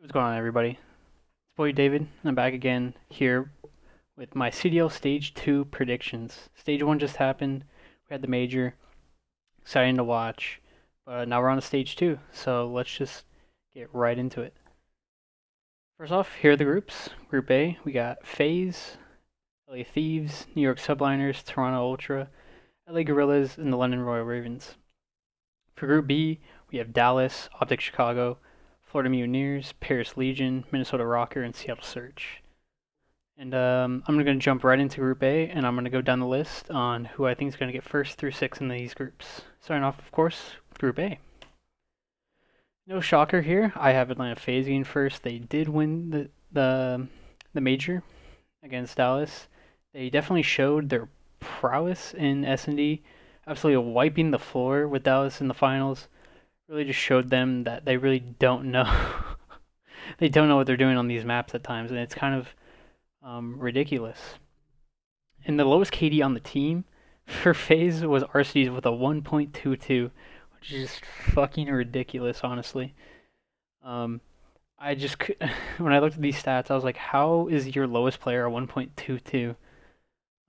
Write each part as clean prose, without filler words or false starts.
What's going on, everybody? It's boy David. I'm back again here with my CDL Stage 2 predictions. Stage 1 just happened. We had the major. Exciting to watch. But now we're on to Stage 2, so let's just get right into it. First off, here are the groups. Group A, we got FaZe, LA Thieves, New York Subliners, Toronto Ultra, LA Gorillas, and the London Royal Ravens. For Group B, we have Dallas, Optic Chicago, Florida Mutineers, Paris Legion, Minnesota Rocker, and Seattle Surge. And I'm going to jump right into Group A, and I'm going to go down the list on who I think is going to get first through six in these groups. Starting off, of course, with Group A. No shocker here. I have Atlanta FaZe getting first. They did win the major against Dallas. They definitely showed their prowess in S&D, absolutely wiping the floor with Dallas in the finals. Really just showed them that they really don't know. They don't know what they're doing on these maps at times, and it's kind of ridiculous. And the lowest KD on the team for FaZe was Arcedes with a 1.22, which is just fucking ridiculous, honestly. Um, I just when I looked at these stats, I was like, how is your lowest player a 1.22?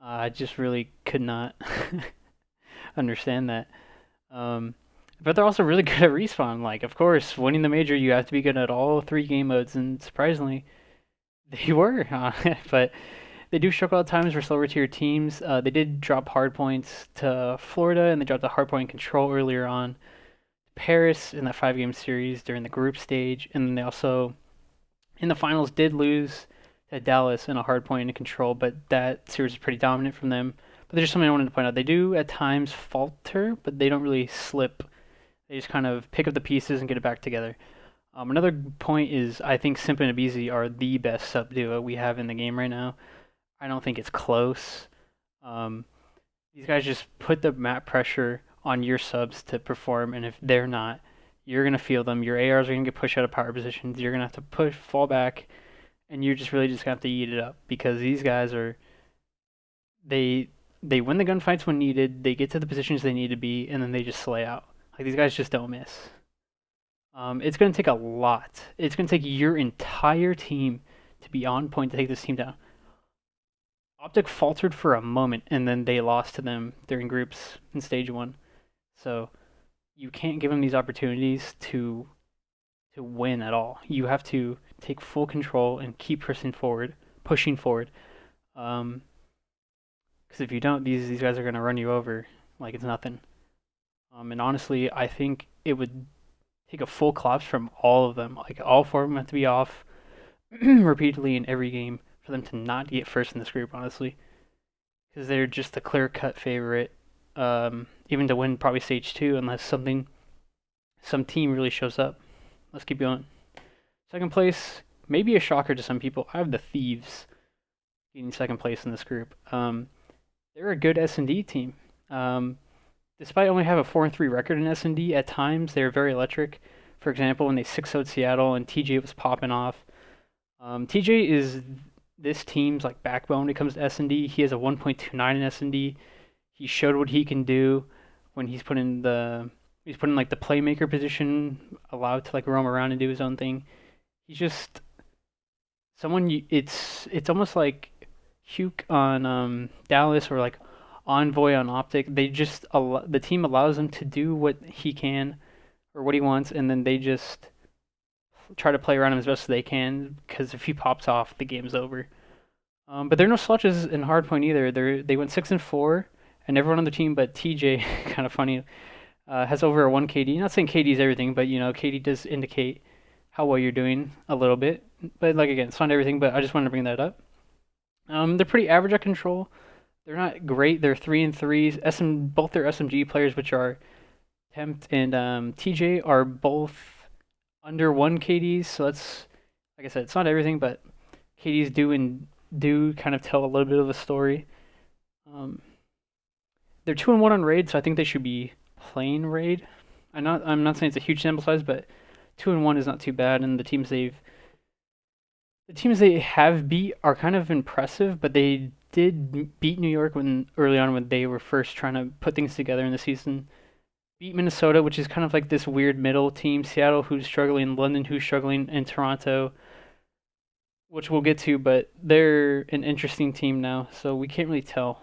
I just really could not understand that. Um, but they're also really good at respawn. Like, of course, winning the major, you have to be good at all three game modes, and surprisingly, they were. But they do struggle at times for slower tier teams. They did drop hard points to Florida, and they dropped a hard point in control earlier on. Paris in that 5 game series during the group stage, and then they also in the finals did lose to Dallas in a hard point in control, but that series is pretty dominant from them. But there's something I wanted to point out. They do at times falter, but they don't really slip. They just kind of pick up the pieces and get it back together. Another point is I think Simp and Abizi are the best sub duo we have in the game right now. I don't think it's close. Um, these guys just put the map pressure on your subs to perform, and if they're not, you're gonna feel them. Your ARs are gonna get pushed out of power positions. You're gonna have to fall back, and you're just really just gonna have to eat it up because these guys are they they win the gunfights when needed. They get to the positions they need to be, and then they just slay out. Like these guys just don't miss. It's gonna take a lot. It's gonna take your entire team to be on point to take this team down. Optic faltered for a moment, and then they lost to them during groups in stage one. So you can't give them these opportunities to win at all. You have to take full control and keep pushing forward. Because if you don't, these guys are gonna run you over like it's nothing. And honestly, I think it would take a full collapse from all of them. Like all four of them have to be off repeatedly in every game for them to not get first in this group, honestly, because they're just the clear-cut favorite, even to win probably stage two, unless some team really shows up. Let's keep going. Second place, maybe a shocker to some people. I have the Thieves getting second place in this group. They're a good S&D team. Despite only have a 4-3 record in S&D, at times they're very electric. For example, when they 6-0'd Seattle and TJ was popping off. TJ is this team's like backbone when it comes to S&D. He has a 1.29 in S&D. He showed what he can do when he's put in like the playmaker position, allowed to like roam around and do his own thing. He's just it's almost like Huke on Dallas or like Envoy on Optic. The team allows him to do what he can or what he wants, and then they just try to play around him as best as they can, because if he pops off, the game's over. But they're no slouches in hardpoint either. They went 6-4, and everyone on the team but TJ, kind of funny, has over a 1 KD. Not saying KD is everything, but KD does indicate how well you're doing a little bit. But like again, it's not everything. But I just wanted to bring that up. They're pretty average at control. They're not great. They're 3-3s. Both their SMG players, which are Tempt and TJ, are both under 1 KDs. So that's, like I said, it's not everything, but KDs do kind of tell a little bit of a story. They're 2-1 on raid, so I think they should be playing raid. I'm not saying it's a huge sample size, but 2-1 is not too bad. And the teams they have beat are kind of impressive, but they did beat New York early on when they were first trying to put things together in the season. beat Minnesota, which is kind of like this weird middle team. Seattle, who's struggling, London, who's struggling, and Toronto, which we'll get to, but they're an interesting team now, so we can't really tell.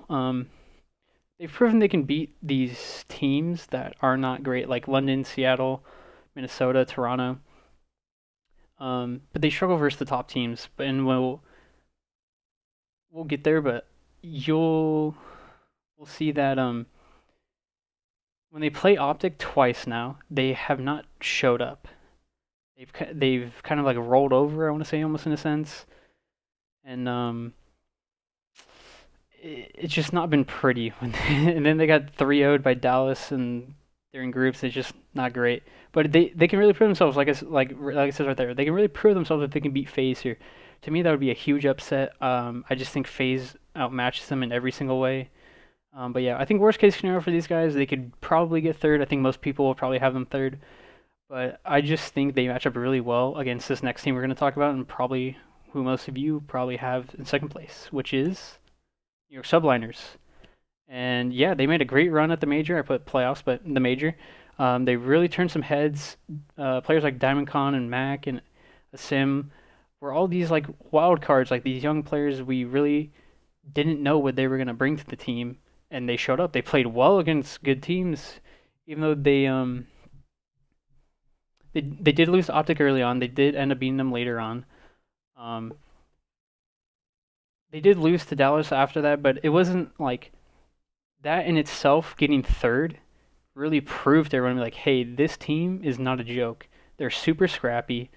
They've proven they can beat these teams that are not great, like London, Seattle, Minnesota, Toronto. But they struggle versus the top teams. And we'll get there, but we'll see that when they play Optic twice now, they have not showed up. They've kind of like rolled over, I want to say, almost in a sense, and it's just not been pretty. And then they got 3-0'd by Dallas, and they're in groups. It's just not great. But they can really prove themselves, like I said right there. They can really prove themselves if they can beat FaZe here. To me, that would be a huge upset. I just think FaZe outmatches them in every single way. But yeah, I think worst case scenario for these guys, they could probably get third. I think most people will probably have them third. But I just think they match up really well against this next team we're going to talk about, and probably who most of you probably have in second place, which is New York Subliners. And yeah, they made a great run at the major. I put playoffs, but the major. They really turned some heads. Players like Diamondcon and Mac and Asim were all these like wild cards, like these young players we really didn't know what they were going to bring to the team, and they showed up. They played well against good teams, even though they did lose to Optic early on. They did end up beating them later on. Um, they did lose to Dallas after that, but it wasn't like that in itself. Getting third really proved to everyone like, hey, this team is not a joke. They're super scrappy.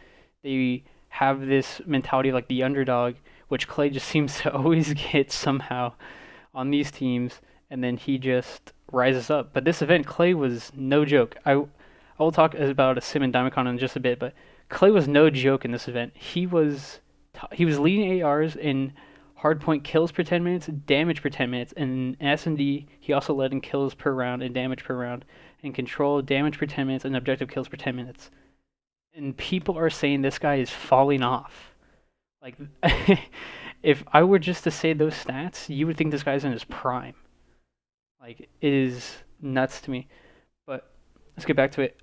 They have this mentality of like the underdog, which Clay just seems to always get somehow on these teams, and then he just rises up. But this event, Clay was no joke. I will talk about a Sim and Diamondcon in just a bit, but Clay was no joke in this event. He was leading ARs in hardpoint kills per 10 minutes, damage per 10 minutes, and in S&D he also led in kills per round and damage per round, and control, damage per 10 minutes, and objective kills per 10 minutes. And people are saying this guy is falling off. Like, if I were just to say those stats, you would think this guy's in his prime. Like, it is nuts to me. But let's get back to it.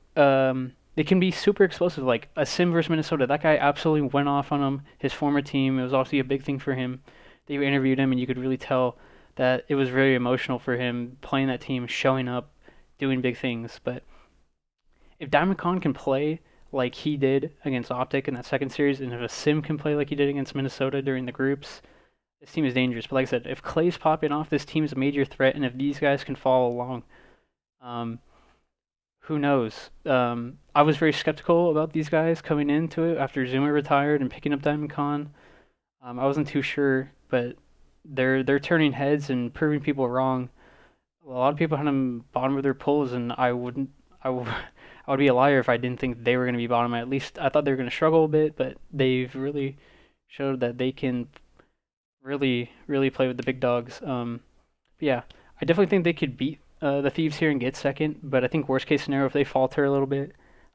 They can be super explosive. Like a Sim versus Minnesota, that guy absolutely went off on him. His former team, it was obviously a big thing for him. They interviewed him, and you could really tell that it was very emotional for him playing that team, showing up, doing big things. But if Diamondcon can play like he did against Optic in that second series, and if a Sim can play like he did against Minnesota during the groups, this team is dangerous. But like I said, if Clay's popping off, this team is a major threat, and if these guys can follow along, who knows? I was very skeptical about these guys coming into it after Zuma retired and picking up Diamondcon. I wasn't too sure, but they're turning heads and proving people wrong. A lot of people had them bottom of their polls, and I wouldn't. I would be a liar if I didn't think they were going to be bottom. At least I thought they were going to struggle a bit, but they've really showed that they can really, really play with the big dogs. Yeah, I definitely think they could beat the Thieves here and get second, but I think worst case scenario if they falter a little bit,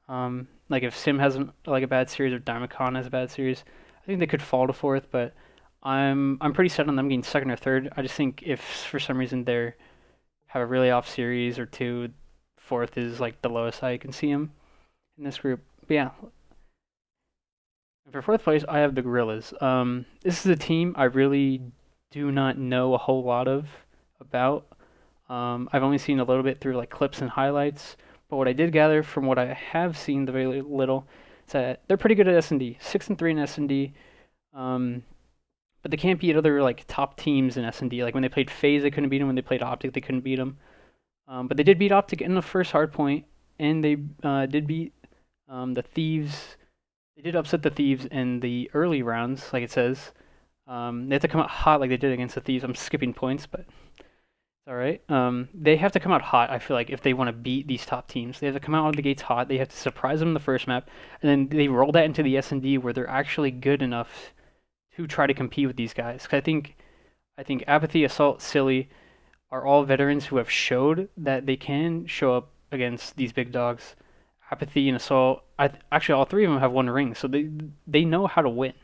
like if Sim has like a bad series or Diamondcon has a bad series, I think they could fall to fourth. But I'm pretty set on them getting second or third. I just think if for some reason they have a really off series or two, fourth is like the lowest I can see them in this group. But yeah. For fourth place, I have the Gorillas. This is a team I really do not know a whole lot of about. I've only seen a little bit through like clips and highlights, but what I did gather from what I have seen, the very little, is that they're pretty good at S&D, 6-3 in S&D. But they can't beat other like top teams in S&D. Like when they played FaZe, they couldn't beat them. When they played Optic, they couldn't beat them. But they did beat Optic in the first hardpoint, and they did beat the Thieves. They did upset the Thieves in the early rounds, like it says. They have to come out hot like they did against the Thieves. I'm skipping points, but it's all right. They have to come out hot, I feel like, if they want to beat these top teams. They have to come out of the gates hot. They have to surprise them in the first map, and then they roll that into the S&D where they're actually good enough to try to compete with these guys. 'Cause I think Apathy, Assault, Silly are all veterans who have showed that they can show up against these big dogs. Apathy and Assault, actually all three of them have one ring, so they know how to win.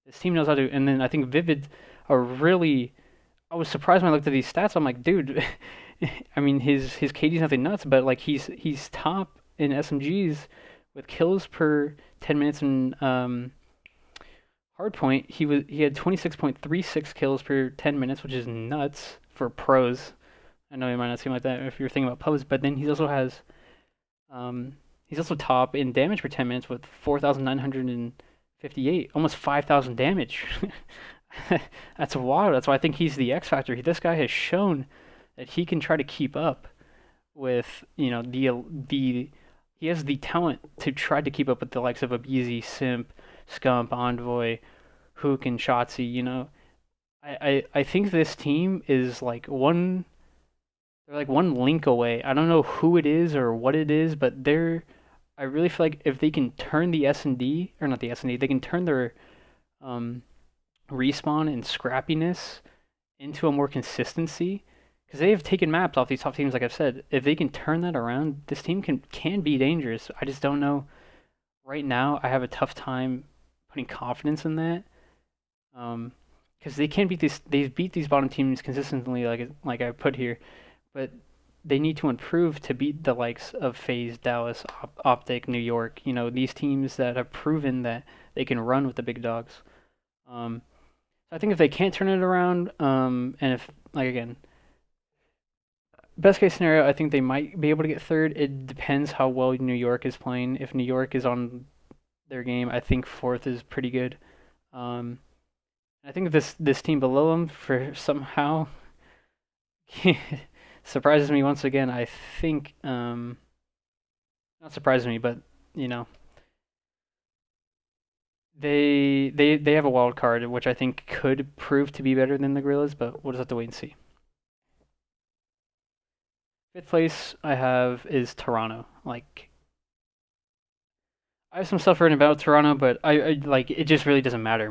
This team knows how to, and then I think Vivid are really. I was surprised when I looked at these stats. I'm like, dude, I mean, his KD's nothing nuts, but like he's top in SMGs with kills per 10 minutes and hardpoint. He had 26.36 kills per 10 minutes, which is nuts for pros. I know it might not seem like that if you're thinking about pubs, but then he's also top in damage per 10 minutes with 4,958, almost 5,000 damage. That's wild. That's why I think he's the X factor. This guy has shown that he can try to keep up with, the he has the talent to try to keep up with the likes of Abizi, Simp, Scump, Envoy, Hook, and Shotzi. I think this team is like they're like one link away. I don't know who it is or what it is, but I really feel like if they can turn the S&D, or not the S&D, they can turn their um, respawn and scrappiness into a more consistency, because they have taken maps off these top teams, like I've said. If they can turn that around, this team can be dangerous. I just don't know. Right now, I have a tough time putting confidence in that. Because they can't beat these. They beat these bottom teams consistently, like I put here, but they need to improve to beat the likes of FaZe, Dallas, Optic, New York. These teams that have proven that they can run with the big dogs. I think if they can't turn it around, and if, like, again, best case scenario, I think they might be able to get third. It depends how well New York is playing. If New York is on their game, I think fourth is pretty good. Um, I think this team below them for somehow surprises me once again. I think not surprises me, but you know they have a wild card, which I think could prove to be better than the Gorillas, but we'll just have to wait and see. Fifth place I have is Toronto. Like, I have some stuff written about Toronto, but I like, it just really doesn't matter.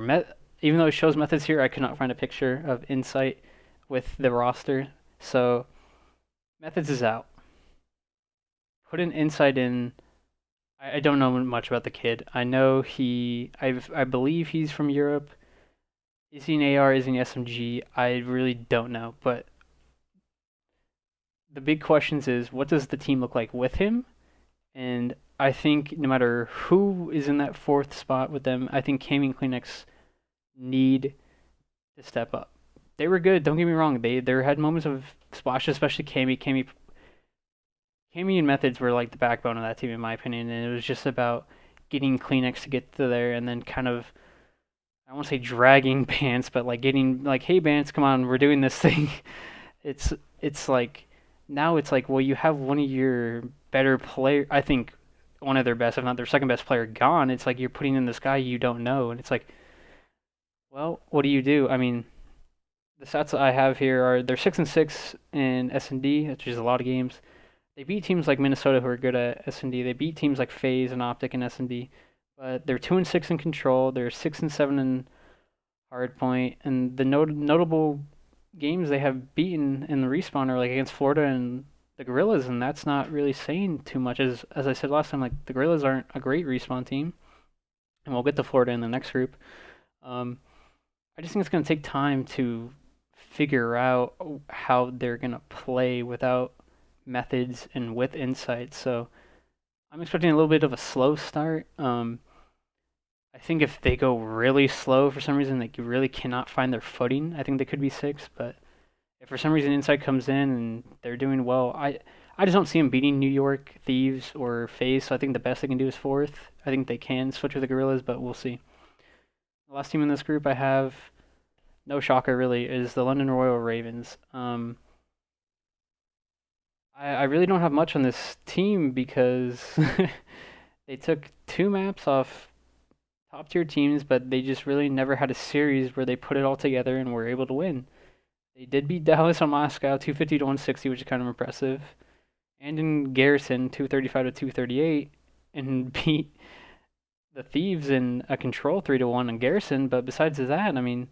Even though it shows methods here, I could not find a picture of Insight with the roster. So methods is out. Put an Insight in. I don't know much about the kid. I know I believe he's from Europe. Is he an AR? Is he an SMG? I really don't know. But the big questions is, what does the team look like with him? And I think no matter who is in that fourth spot with them, I think Cammy and CleanX need to step up. They were good. Don't get me wrong. They had moments of splashes, especially Cammy. Cammy and Methods were like the backbone of that team, in my opinion, and it was just about getting CleanX to get to there, and then kind of, I won't say dragging Bance, but like getting like, hey Bance, come on, we're doing this thing. It's like, now it's like, well, you have one of your better player, I think one of their best, if not their second best player, gone. It's like you're putting in this guy you don't know, and it's like, well, what do you do? I mean, the stats I have here are they're 6-6 in S&D, which is a lot of games. They beat teams like Minnesota who are good at S&D. They beat teams like FaZe and Optic in S&D, but they're 2-6 in Control. They're 6-7 in Hardpoint, and the notable games they have beaten in the Respawn are like against Florida and the Gorillas, and that's not really saying too much. As I said last time, like, the Gorillas aren't a great Respawn team, and we'll get to Florida in the next group. I just think it's going to take time to figure out how they're going to play without methods and with insight. So I'm expecting a little bit of a slow start. I think if they go really slow for some reason, they really cannot find their footing. I think they could be sixth, but if for some reason Insight comes in and they're doing well, I just don't see them beating New York, Thieves, or FaZe. So I think the best they can do is fourth. I think they can switch with the Gorillas, but we'll see. The last team in this group I have, no shocker really, is the London Royal Ravens. I really don't have much on this team because they took two maps off top tier teams, but they just really never had a series where they put it all together and were able to win. They did beat Dallas on Moscow 250 to 160, which is kind of impressive, and in Garrison 235 to 238, and beat the Thieves in a Control 3-1 in Garrison. But besides that, I mean,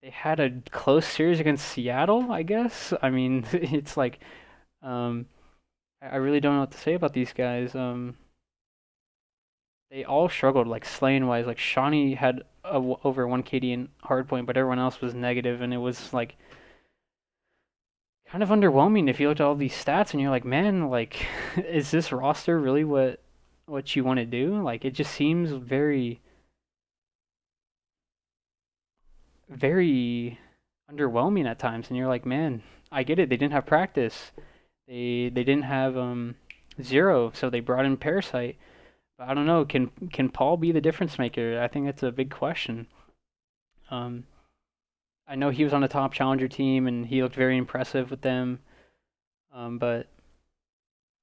they had a close series against Seattle, I guess. I mean, it's like, um, I really don't know what to say about these guys. They all struggled, like, slaying wise. Like, Shawnee had over 1 KD in hardpoint, but everyone else was negative, and it was like, kind of underwhelming if you looked at all these stats and you're like, man, like, is this roster really what you want to do? Like, it just seems very, very underwhelming at times. And you're like, man, I get it. They didn't have practice. They didn't have Zero, so they brought in Parasite. But I don't know. Can Paul be the difference maker? I think that's a big question. Um, I know he was on the top challenger team and he looked very impressive with them. But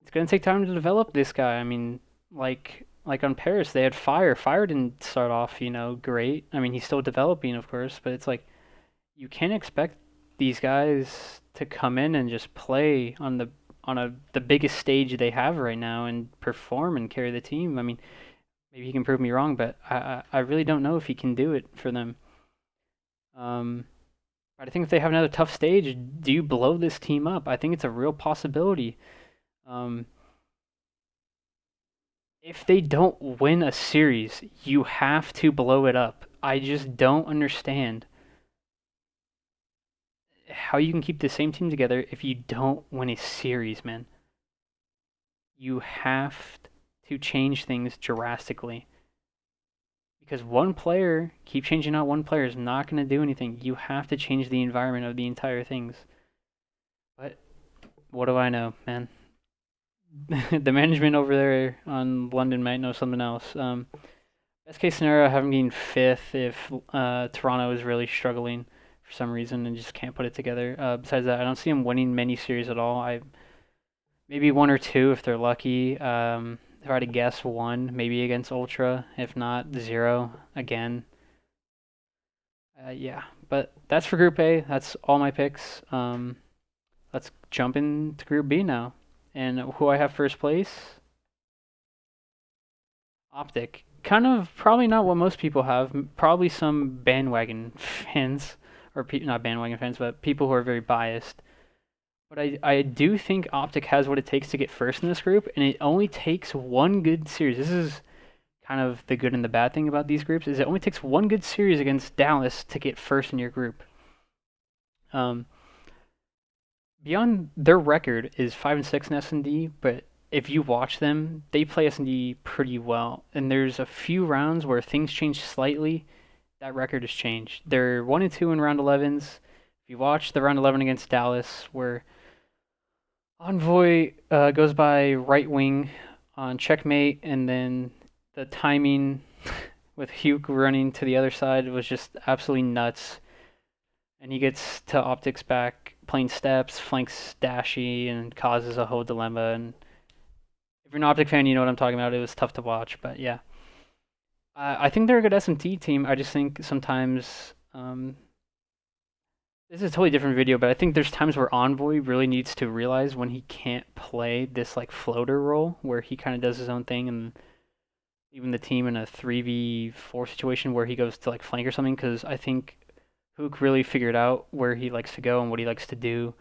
it's gonna take time to develop this guy. I mean, like on Paris, they had Fire. Fire didn't start off, great. I mean, he's still developing, of course, but it's like you can't expect these guys to come in and just play on the biggest stage they have right now and perform and carry the team. I mean, maybe he can prove me wrong, but I really don't know if he can do it for them. Um, but I think if they have another tough stage, do you blow this team up? I think it's a real possibility. Um, if they don't win a series, you have to blow it up. I just don't understand how you can keep the same team together if you don't win a series, man. You have to change things drastically. Because one player, keep changing out one player is not going to do anything. You have to change the environment of the entire things. But what do I know, man? The management over there on London might know something else. Best case scenario, I have them getting fifth if Toronto is really struggling for some reason and just can't put it together. Besides that, I don't see them winning many series at all. I maybe one or two if they're lucky. If I had to guess, one maybe against Ultra. If not, zero again. Yeah, but that's for Group A. That's all my picks. Let's jump into Group B now. And who I have first place? Optic. Kind of probably not what most people have. Probably some bandwagon fans, or not bandwagon fans, but people who are very biased. But I do think Optic has what it takes to get first in this group, and it only takes one good series. This is kind of the good and the bad thing about these groups, is it only takes one good series against Dallas to get first in your group. Um, Beyond their record is 5-6 in S&D, but if you watch them, they play S&D pretty well. And there's a few rounds where things change slightly. That record has changed. They're 1-2 in round 11s. If you watch the round 11 against Dallas, where Envoy goes by right wing on checkmate, and then the timing with Hugh running to the other side was just absolutely nuts. And he gets to Optics back playing steps, flanks Dashy, and causes a whole dilemma. And if you're an Optic fan, you know what I'm talking about. It was tough to watch, but yeah. I think they're a good SMT team. I just think sometimes this is a totally different video, but I think there's times where Envoy really needs to realize when he can't play this like floater role where he kind of does his own thing and even the team in a 3v4 situation where he goes to like flank or something, because I think Hook really figured out where he likes to go and what he likes to do.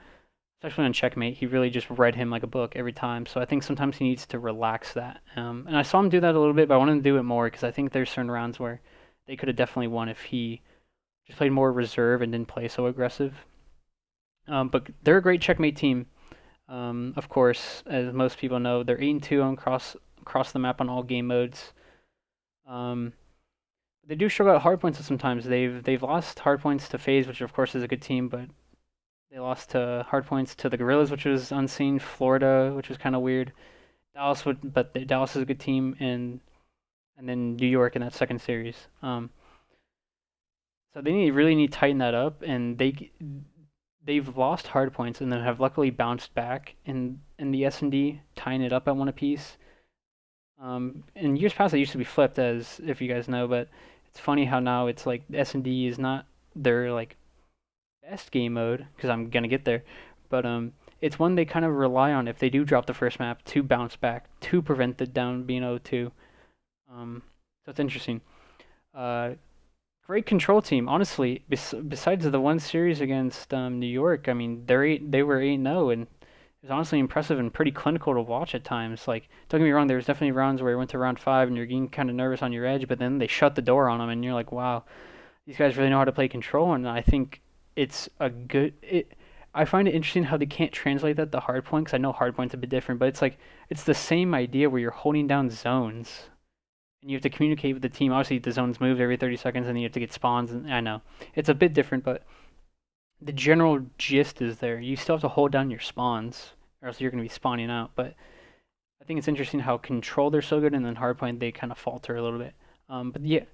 Especially on checkmate, he really just read him like a book every time. So I think sometimes he needs to relax that. And I saw him do that a little bit, but I want him to do it more because I think there's certain rounds where they could have definitely won if he just played more reserve and didn't play so aggressive. But they're a great checkmate team. Of course, as most people know, they're 8-2 on across the map on all game modes. They do struggle at hardpoints sometimes. They've lost hardpoints to FaZe, which of course is a good team, but they lost to hardpoints to the Gorillas, which was unseen. Florida, which was kind of weird. Dallas is a good team, and then New York in that second series. So they really need to tighten that up, and they've lost hardpoints and then have luckily bounced back in the S&D, tying it up at one apiece. In years past, it used to be flipped, as if you guys know, but it's funny how now it's like S&D is not their like best game mode, because I'm gonna get there, but it's one they kind of rely on if they do drop the first map to bounce back to prevent the down being 0-2. So it's interesting. Great control team, honestly. Besides the one series against New York, I mean they were 8-0, and it was honestly impressive and pretty clinical to watch at times. Like, don't get me wrong, there was definitely rounds where it went to round 5 and you're getting kind of nervous on your edge, but then they shut the door on them and you're like, wow, these guys really know how to play control. And I think it's a good I find it interesting how they can't translate that to hardpoint because I know hardpoint's a bit different, but it's like it's the same idea where you're holding down zones and you have to communicate with the team. Obviously, the zones move every 30 seconds, and you have to get spawns. And I know it's a bit different, but the general gist is there. You still have to hold down your spawns, or else you're going to be spawning out. But I think it's interesting how control they're so good, and then hardpoint they kind of falter a little bit. But yeah,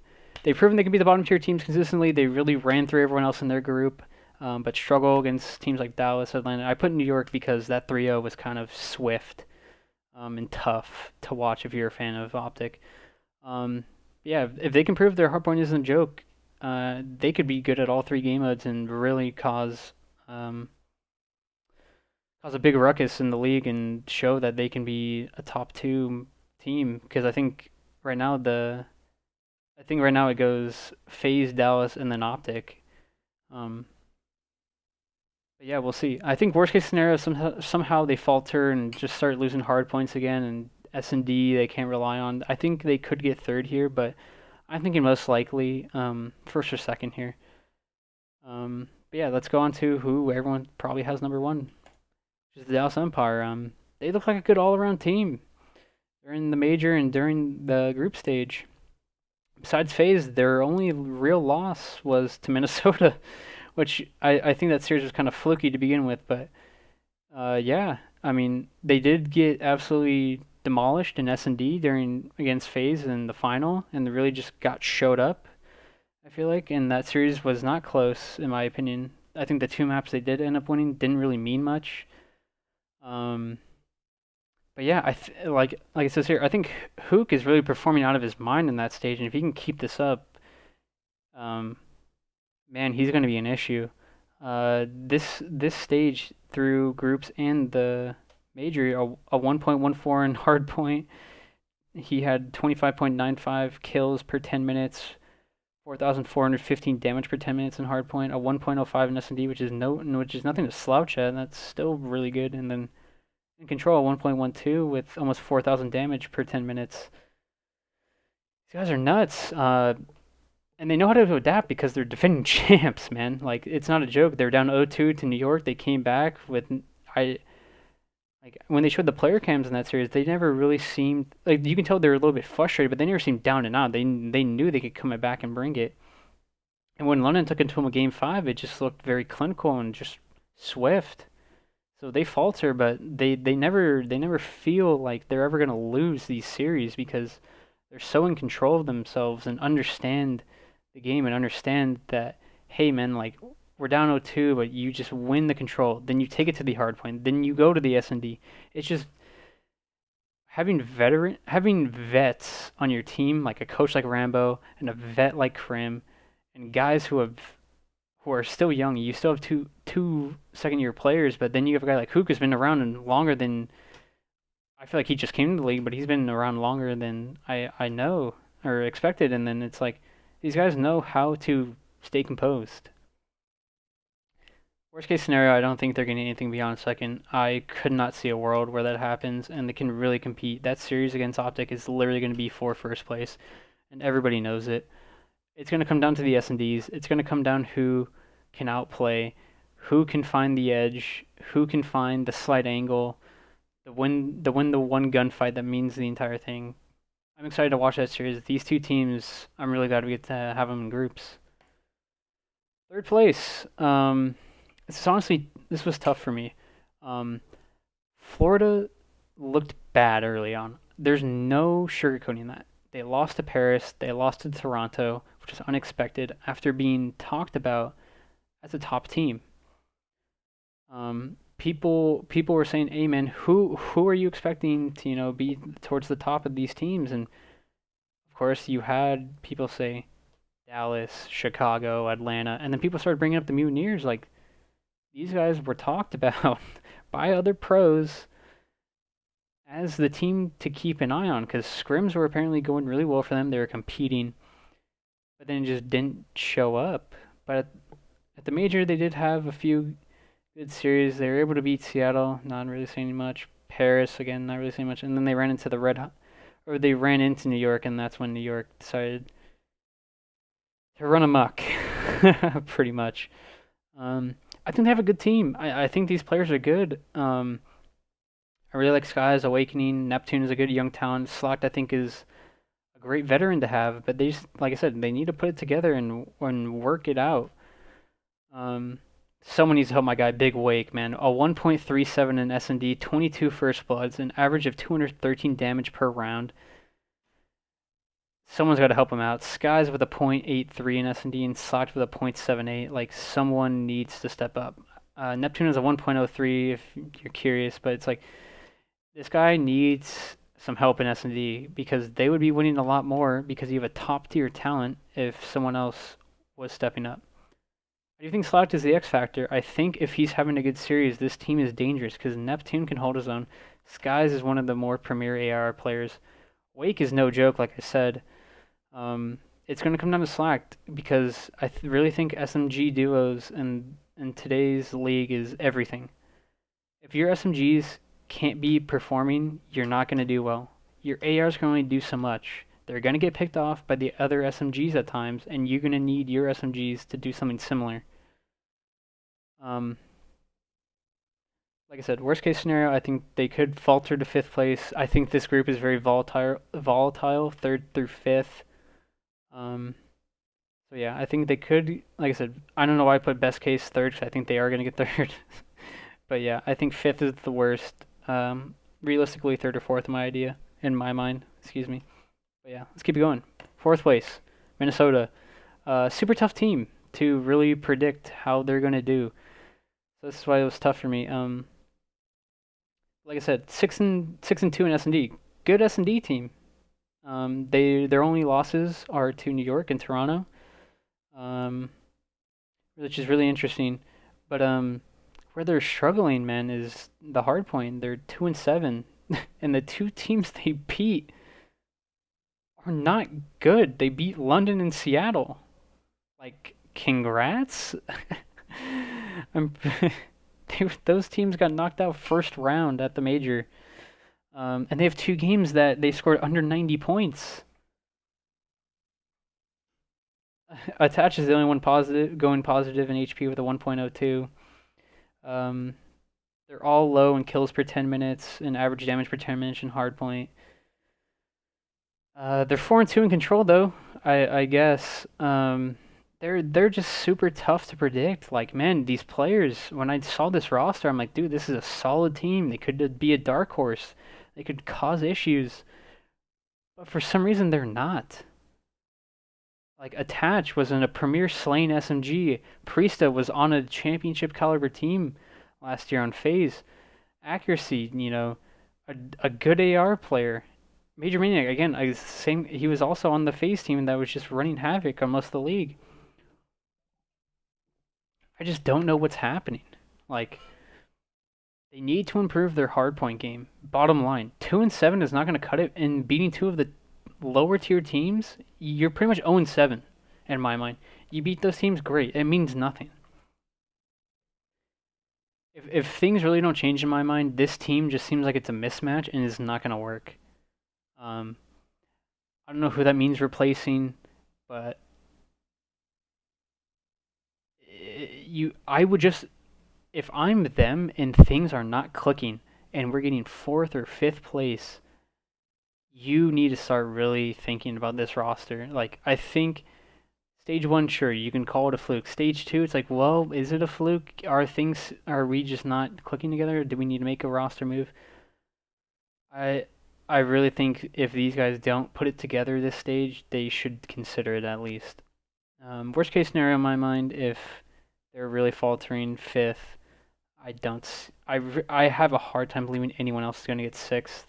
they've proven they can be the bottom tier teams consistently. They really ran through everyone else in their group, but struggle against teams like Dallas, Atlanta. I put New York because that 3-0 was kind of swift and tough to watch if you're a fan of Optic. Yeah, if they can prove their hardpoint isn't a joke, they could be good at all three game modes and really um, cause a big ruckus in the league and show that they can be a top two team. Because I think right now it goes FaZe, Dallas, and then Optic. Um, but yeah, we'll see. I think worst case scenario somehow they falter and just start losing hard points again, and S&D they can't rely on. I think they could get third here, but I'm thinking most likely first or second here. But yeah, let's go on to who everyone probably has number one, which is the Dallas Empire. They look like a good all-around team during the major and during the group stage. Besides FaZe, their only real loss was to Minnesota, which I think that series was kind of fluky to begin with. But yeah, I mean, they did get absolutely demolished in S&D during against FaZe in the final, and they really just got showed up. I feel like, and that series was not close in my opinion. I think the two maps they did end up winning didn't really mean much. Um, but yeah, like it says here, I think Hook is really performing out of his mind in that stage, and if he can keep this up, um, man, he's going to be an issue. This stage through groups and the major, a 1.14 in hard point. He had 25.95 kills per 10 minutes, 4,415 damage per 10 minutes in hardpoint, a 1.05 in S&D, which is nothing to slouch at. And that's still really good. And then in control, 1.12 with almost 4,000 damage per 10 minutes. These guys are nuts. And they know how to adapt because they're defending champs, man. Like it's not a joke. They're down 0-2 to New York. They came back with I like when they showed the player cams in that series, they never really seemed like you can tell they were a little bit frustrated, but they never seemed down and out. They knew they could come back and bring it. And when London took it to them a game five, it just looked very clinical and just swift. So they falter, but they never feel like they're ever gonna lose these series because they're so in control of themselves and understand the game and understand that hey man, like we're down 0-2, but you just win the control, then you take it to the hard point, then you go to the S&D. It's just having vets on your team, like a coach like Rambo and a vet like Krim, and guys who are still young. You still have two second year players, but then you have a guy like Hook who's been around and longer than I feel like he just came to the league, but he's been around longer than I know or expected. And then it's like these guys know how to stay composed. Worst case scenario, I don't think they're getting anything beyond second. I could not see a world where that happens, and they can really compete. That series against Optic is literally going to be for first place, and everybody knows it. It's going to come down to the S&Ds. It's going to come down who can outplay, who can find the edge, who can find the slight angle, the one gunfight that means the entire thing. I'm excited to watch that series. These two teams, I'm really glad we get to have them in groups. Third place. This was tough for me. Um, Florida looked bad early on. There's no sugarcoating that. They lost to Paris. They lost to Toronto, which is unexpected after being talked about as a top team. People were saying, "Hey man, who are you expecting to be towards the top of these teams?" And of course, you had people say Dallas, Chicago, Atlanta, and then people started bringing up the Mutineers. Like these guys were talked about by other pros as the team to keep an eye on because scrims were apparently going really well for them. They were competing, but then it just didn't show up. But at the major, they did have a few good series. They were able to beat Seattle, not really saying much. Paris again, not really saying much. And then they ran into they ran into New York, and that's when New York decided to run amok, pretty much. I think they have a good team. I think these players are good. I really like Skies, Awakening. Neptune is a good young talent. Slacked, I think, is a great veteran to have, but they just, like I said, they need to put it together and work it out. Um, Someone needs to help my guy Big Wake, man. A 1.37 in S&D, 22 first bloods, an average of 213 damage per round. Someone's got to help him out. Skies with a .83 in S&D and Slacked with a .78. Like, someone needs to step up. Neptune is a 1.03 if you're curious, but it's like this guy needs some help in S&D because they would be winning a lot more because you have a top tier talent if someone else was stepping up. I do think Slacked is the X factor. I think if he's having a good series, this team is dangerous because Neptune can hold his own. Skies is one of the more premier AR players. Wake is no joke, like I said. It's going to come down to Slacked because I really think SMG duos in today's league is everything. If your SMGs can't be performing, you're not going to do well. Your ARs can only do so much. They're going to get picked off by the other SMGs at times, and you're going to need your SMGs to do something similar. Um, like I said, worst case scenario, I think they could falter to fifth place. I think this group is very volatile, third through fifth. Um, so yeah, I think they could. Like I said, I don't know why I put best case third because I think they are going to get third. But yeah, I think fifth is the worst. Realistically, third or fourth, in my mind. Excuse me. But yeah, let's keep it going. Fourth place, Minnesota. Super tough team to really predict how they're gonna do. So this is why it was tough for me. Like I said, 6-2 in S&D. Good S&D team. Their only losses are to New York and Toronto. Which is really interesting. But where they're struggling, man, is the hard point. They're 2-7, and the two teams they beat are not good. They beat London and Seattle. Like, congrats. I'm, those teams got knocked out first round at the major, and they have two games that they scored under 90 points. Attach is the only one going positive in HP with a 1.02. Um, they're all low in kills per 10 minutes and average damage per 10 minutes in hardpoint. They're 4-2 in control though. I guess. They're just super tough to predict. Like, man, these players. When I saw this roster, I'm like, dude, this is a solid team. They could be a dark horse. They could cause issues, but for some reason they're not. Like, Attach was in a premier Slain SMG. Priesta was on a championship caliber team last year on FaZe. Accuracy, a good AR player. Major Maniac, again, same. He was also on the FaZe team that was just running havoc on most of the league. I just don't know what's happening. Like, they need to improve their hardpoint game. Bottom line, 2-7 is not going to cut it. And beating two of the lower tier teams, you're pretty much 0-7 in my mind. You beat those teams, great. It means nothing. If things really don't change in my mind, this team just seems like it's a mismatch and is not going to work. I don't know who that means replacing, but I would just, if I'm them and things are not clicking and we're getting fourth or fifth place, you need to start really thinking about this roster. Like, I think stage one, sure, you can call it a fluke. Stage two, it's like, well, is it a fluke? Are we just not clicking together? Do we need to make a roster move? I really think if these guys don't put it together this stage, they should consider it at least. Worst case scenario in my mind, if they're really faltering fifth, I don't. I have a hard time believing anyone else is going to get sixth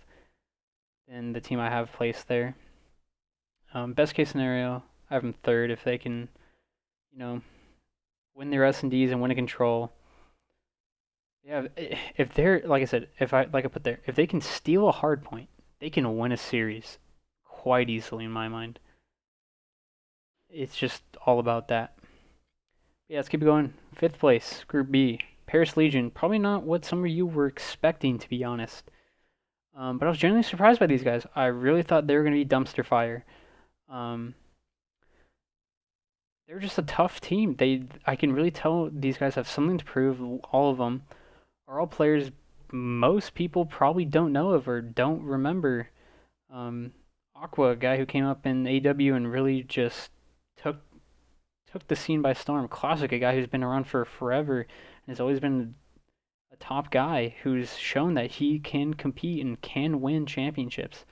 in the team I have placed there. Best case scenario, I have them third if they can, win their S&Ds and win a control. Yeah, if they're, like I said, if they can steal a hard point, they can win a series quite easily in my mind. It's just all about that. Yeah, let's keep it going. Fifth place, Group B. Paris Legion. Probably not what some of you were expecting, to be honest. But I was genuinely surprised by these guys. I really thought they were going to be dumpster fire. they're just a tough team. I can really tell these guys have something to prove. All of them are all players most people probably don't know of or don't remember. Um, Aqua, a guy who came up in AW and really just took took the scene by storm. Classic, a guy who's been around for forever and has always been a top guy who's shown that he can compete and can win championships.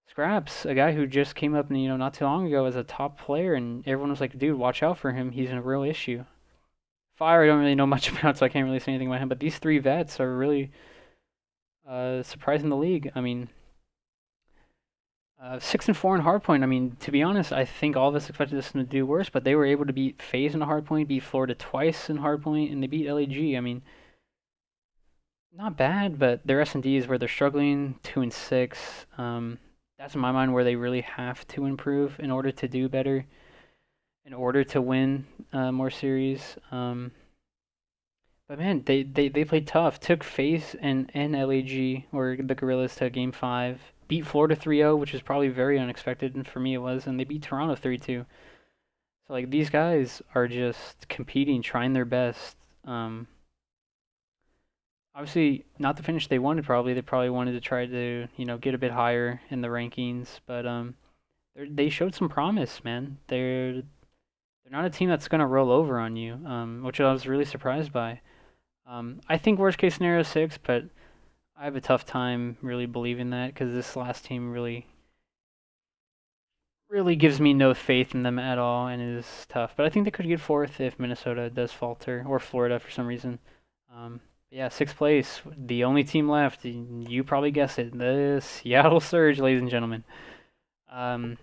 Scraps, a guy who just came up, not too long ago as a top player, and everyone was like, "Dude, watch out for him. He's a real issue." Fire, I don't really know much about, so I can't really say anything about him. But these three vets are really surprising the league. I mean, 6-4 in hardpoint. I mean, to be honest, I think all of us expected this to do worse, but they were able to beat FaZe in hardpoint, beat Florida twice in hardpoint, and they beat LAG. I mean, not bad, but their S&Ds where they're struggling, 2-6. That's in my mind where they really have to improve in order to do better, in order to win more series. But man, they played tough. Took FaZe and LAG, or the Gorillas, to Game 5. Beat Florida 3-0, which was probably very unexpected, and for me it was. And they beat Toronto 3-2. So, like, these guys are just competing, trying their best. Obviously, not the finish they wanted, probably. They probably wanted to try to, get a bit higher in the rankings. But they showed some promise, man. They're not a team that's going to roll over on you, which I was really surprised by. I think worst case scenario 6, but I have a tough time really believing that because this last team really, really gives me no faith in them at all and is tough. But I think they could get 4th if Minnesota does falter or Florida for some reason. Yeah, 6th place, the only team left. You probably guessed it, the Seattle Surge, ladies and gentlemen. They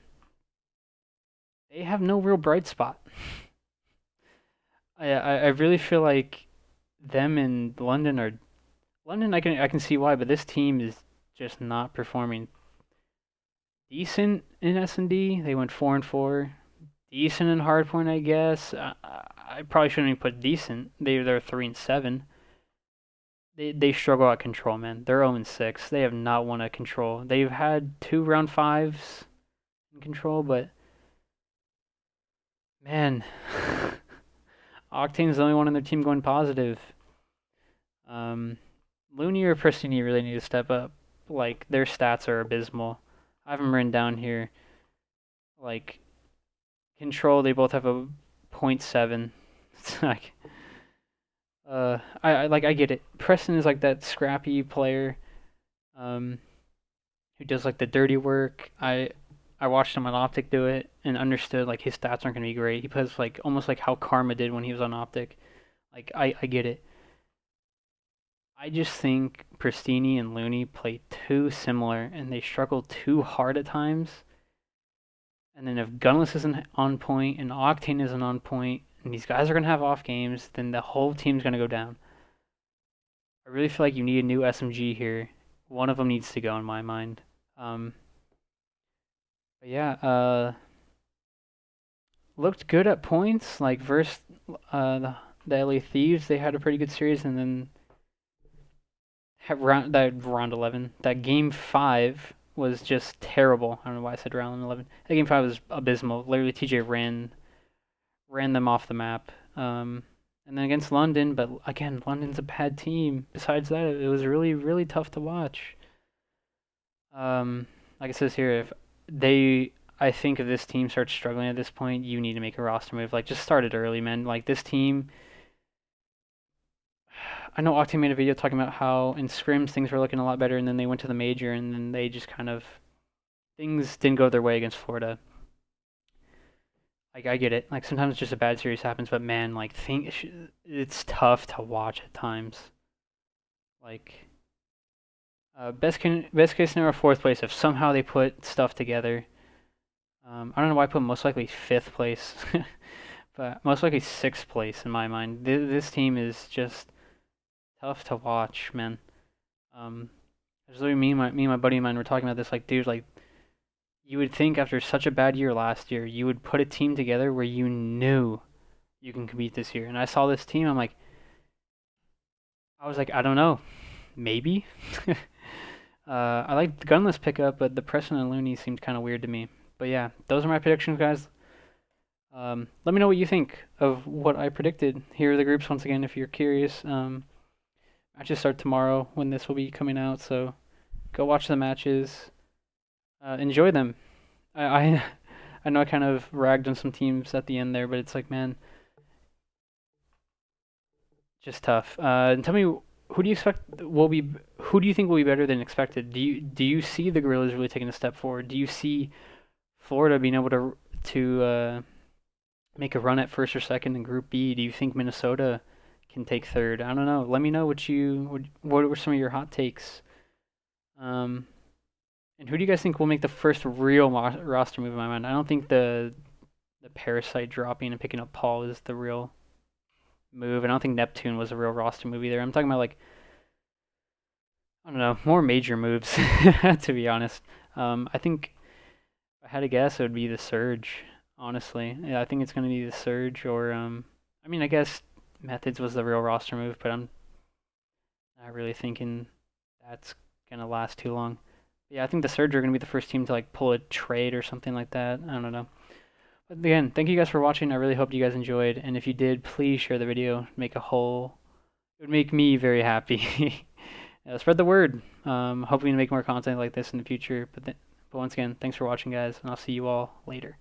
have no real bright spot. I really feel like them and London are London. I can see why, but this team is just not performing. Decent in S&D, they went 4-4. Decent in hardpoint, I guess. I probably shouldn't even put decent. They're 3-7. They struggle at control, man. They're 0-6. They have not won at control. They've had 2 round 5s in control, but man, Octane's the only one on their team going positive. Looney or Pristini really need to step up. Like, their stats are abysmal. I have them written down here. Like, control, they both have a 0.7. It's like, I get it. Preston is like that scrappy player, who does like the dirty work. I watched him on Optic do it and understood like his stats aren't gonna be great. He plays like almost like how Karma did when he was on Optic. Like I get it. I just think Pristini and Looney play too similar and they struggle too hard at times. And then if Gunless isn't on point and Octane isn't on point and these guys are gonna have off games, then the whole team's gonna go down. I really feel like you need a new SMG here. One of them needs to go in my mind. But yeah, looked good at points. Like versus the LA Thieves, they had a pretty good series, and then round 11, that game 5 was just terrible. I don't know why I said round 11. That game 5 was abysmal. Literally, TJ ran them off the map. And then against London, but again, London's a bad team. Besides that, it was really, really tough to watch. Like it says here, I think if this team starts struggling at this point, you need to make a roster move. Like, just start it early, man. Like, this team, I know Octane made a video talking about how in scrims things were looking a lot better, and then they went to the major, and then they just kind of, things didn't go their way against Florida. Like, I get it. Like, sometimes just a bad series happens, but man, like, it's tough to watch at times. Like, best case scenario, 4th place. If somehow they put stuff together, I don't know why I put most likely 5th place, but most likely 6th place in my mind. This team is just tough to watch, man. There's literally me and my buddy of mine were talking about this. Like, dude, like, you would think after such a bad year last year, you would put a team together where you knew you can compete this year. And I saw this team, I was like, I don't know, maybe. I like the Gunless pickup, but the Preston and Looney seemed kind of weird to me. But yeah, those are my predictions, guys. Let me know what you think of what I predicted. Here are the groups once again if you're curious. Matches start tomorrow when this will be coming out, so go watch the matches. Enjoy them. I I know I kind of ragged on some teams at the end there, but it's like, man, just tough. And tell me, who do you expect will be? Who do you think will be better than expected? Do you see the Gorillas really taking a step forward? Do you see Florida being able to make a run at first or second in Group B? Do you think Minnesota can take third? I don't know. Let me know what were some of your hot takes. Um, and who do you guys think will make the first real roster move in my mind? I don't think the Parasite dropping and picking up Paul is the real move. I don't think Neptune was a real roster move either. I'm talking about like, I don't know, more major moves to be honest. I think if I had to guess, it would be the Surge. Honestly, yeah, I think it's gonna be the Surge or I mean, I guess Methods was the real roster move, but I'm not really thinking that's gonna last too long. Yeah, I think the Surge are gonna be the first team to like pull a trade or something like that. I don't know. But again, thank you guys for watching. I really hope you guys enjoyed, and if you did, please share the video. Make a whole. It would make me very happy. Spread the word. Hoping to make more content like this in the future. But once again, thanks for watching, guys, and I'll see you all later.